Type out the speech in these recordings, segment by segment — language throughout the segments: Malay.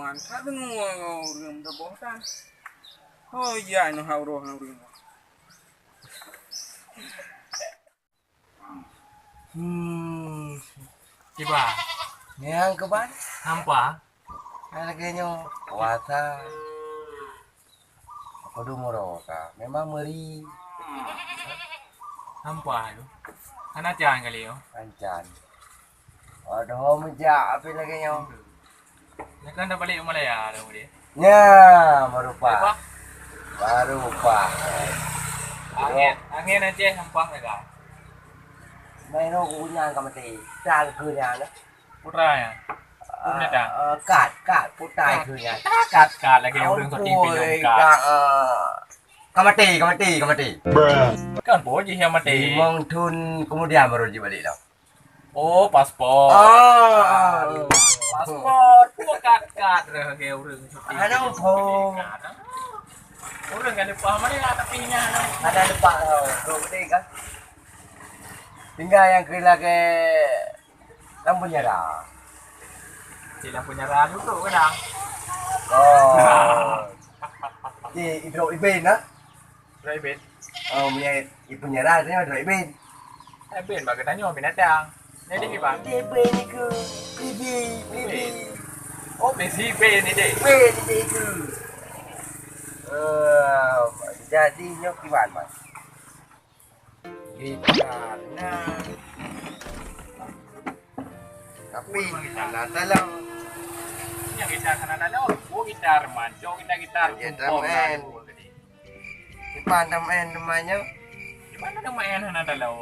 mantap urang da bosan. Oh iya no hauro hauro. Diba? Yang keban, Hampa? harganya puasa. Aku dumuro ka, memang meri Hampa tu. Anak jangan kali yo. kancan. Aduh, meja apa lagi nyo? Nak kan dah balik Malaya dah dia. Ya, Apa? merupa. Baru pa. Angin aja hampa dah. Main aku punya kamati. Tang ke nya na. Putra ya. Putra dah. Kat putai ke nya. Kat lagi orang tu TV kat. Kamati. Kan boleh yang mati. Limong tun kemudian baru balik dah. Oh, paspor. Paspor. Pua kat lagi orang tu TV. Ano po? Orang kan lupa mana tapi nya. Ada lupa tau. Bro, kan? Tinggal yang kira ke lampu nyerah. Sila punya ralu tu kan. Oh. Hidro ibin ha? Private. Oh, punya ibu nyerah ni hidro ibin. Ben bagi tanya binatang. Ni dia bang. Ibin ni ke? Bibi. Oh, besi ben ni deh. Ibin ni ke? Jadi nyok kiban mas. Gitar nah. Tapi nak dalam Yang gitar sana ada. Oh, gitar manco, gitar. Gitar main. Kiban temen namanya. Di mana ada main sana dalam?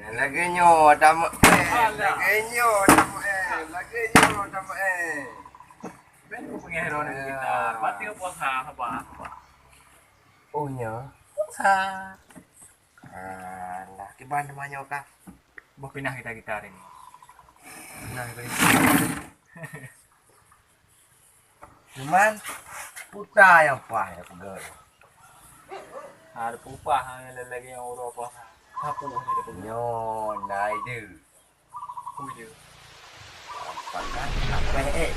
Lagi nyo ada main. Ben ko punya hero ng gitar. Pati ko po sa haba. Oh nya. Sa Lah, kiban namanya ka. Bo pinah kita gitar ini. Nah, itu. Cuman puta yang pah ya pegel. Ada pupa hang lalagi yang Eropa. Kapu ni dia punya. Nyo, nah itu. Kuyu. Pakan apa ni?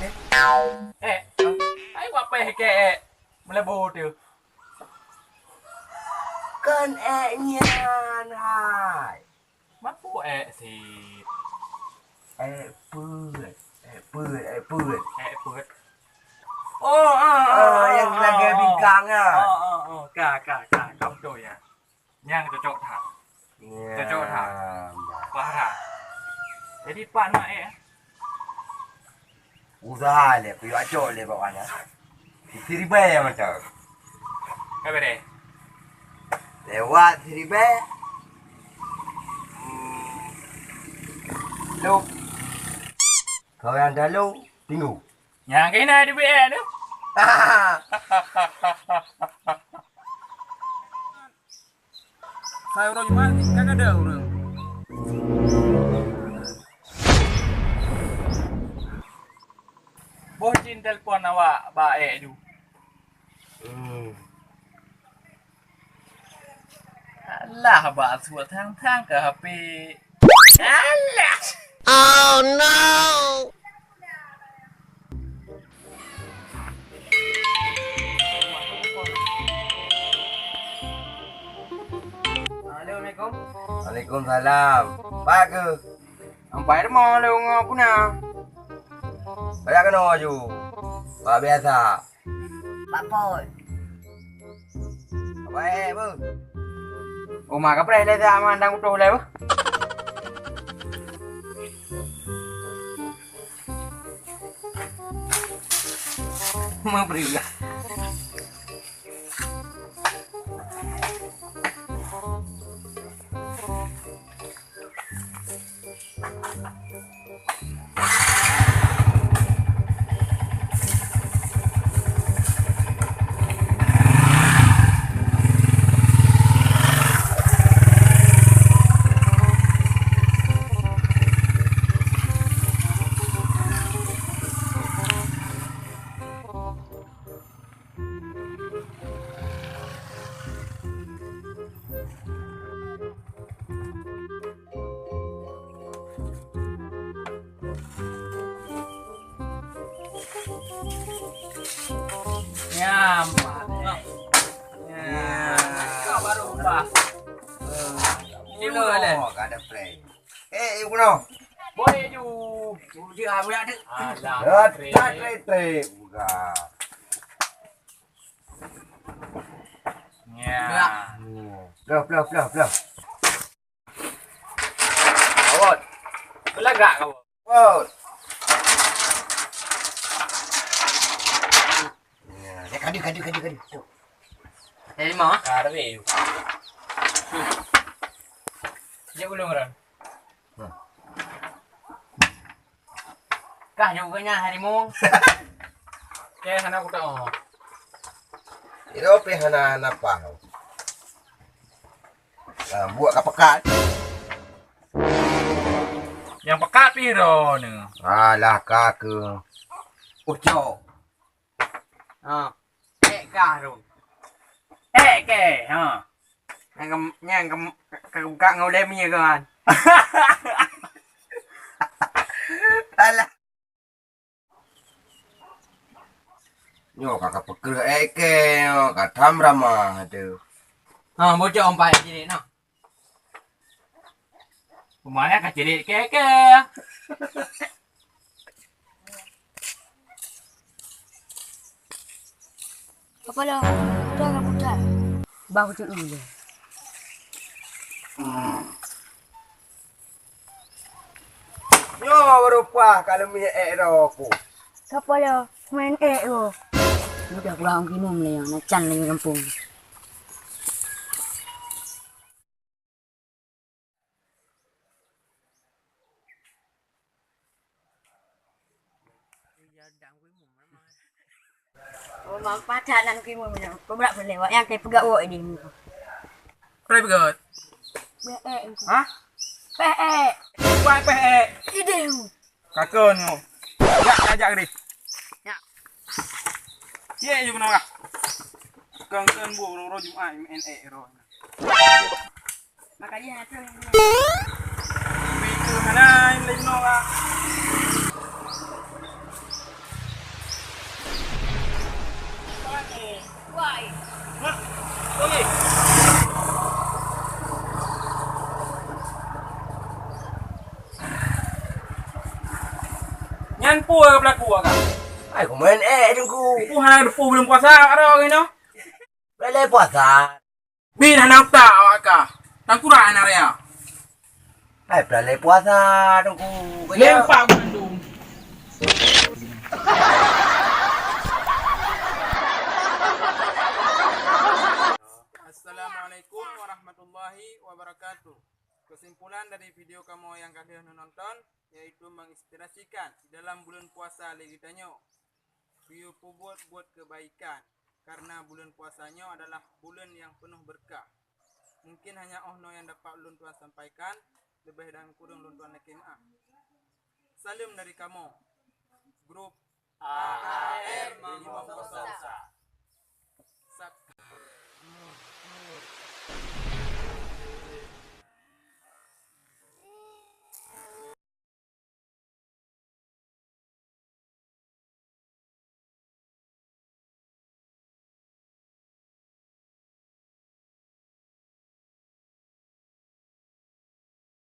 Ai apa ke? Mula bo tu. Kan nyan hai. Mampu si Put. put. Yang lagi bingkang ah. Ka kamu tu ya. Yang cocok tak. Cocok tak? Parah. Jadi pak nak Usaha le, piu acok le bawahnya. Tiribe ya macam. Apa deh? Lewat tiribe. Lu. Kau yang dalu, tunggu. Yang kena di BN tu. Saya orang Jumat kan ada orang. Bocin telefon awak baik tu. Alah abak suat thang ke HP. Alah. Oh no! Assalamualaikum. Waalaikumsalam. Pak ke? Ampai mau lu ngapu na. Banyak kena maju. Pak biasa. Pak Pol. Baik, Bu. Ủa cái này lên ra mà đang trôi lên quá. Mà bự à. Gampang. Kau baru ubah. Ini mula dah. Kau ada play. Eh, ibu no. Boleh ju. Dia boleh ada. Alah. Trade. Buka. Ya. Belah. Awat. Belagak kau. Wow. Ya, kadu. Dari mana? Ada view. Dia belum orang. Kah juga harimau. Kaya sana aku tahu. Ito pihana pa. Buat kapakat. Yang pekat piro ni. Alah ka ke. Ujo. Kah tu. Ke, ha. Yang kagak ngoleh punya kan. Alah. Nyo kakak peker eke, katam ramah tu. Ha, bocor ompai jadi no. Kemana kah jadi ke. Apa dah? Dah putar. Bahu tu dulu. Nyo berupa kalau minyak aku. Siapa dah? Main tu. Udah pulang minum le yang nak can le kampung. Oh, mak pacar nan ki mun. Kau berak boleh wak yang kayak pegak wak ini. Pray begot. Ha? Pe. Pai pe. Ideu. Kakon yo. Jak ni. Ya. Ye yo benar. Kang bu ro Jumat MNE ro. Makanya tu. Itu mana yang lain no ah. Why? Okey. Nyan pu ke pelaku ka? Ai ku main dengku. Pu hana pu belum puasa aro ni no. Boleh puasa. Bin hana ta ka. Tang kurang area. Ai boleh puasa dengku. Lempak bandung. Assalamualaikum warahmatullahi wabarakatuh. Kesimpulan dari video kamu yang kalian nonton yaitu menginspirasikan di dalam bulan puasa lagi tanyo. View buat kebaikan karena bulan puasanya adalah bulan yang penuh berkah. Mungkin hanya ohno yang dapat ulun tuan sampaikan, lebih dan kurang ulun tuan nakimah. Salam dari kamu. Grup AAR 501.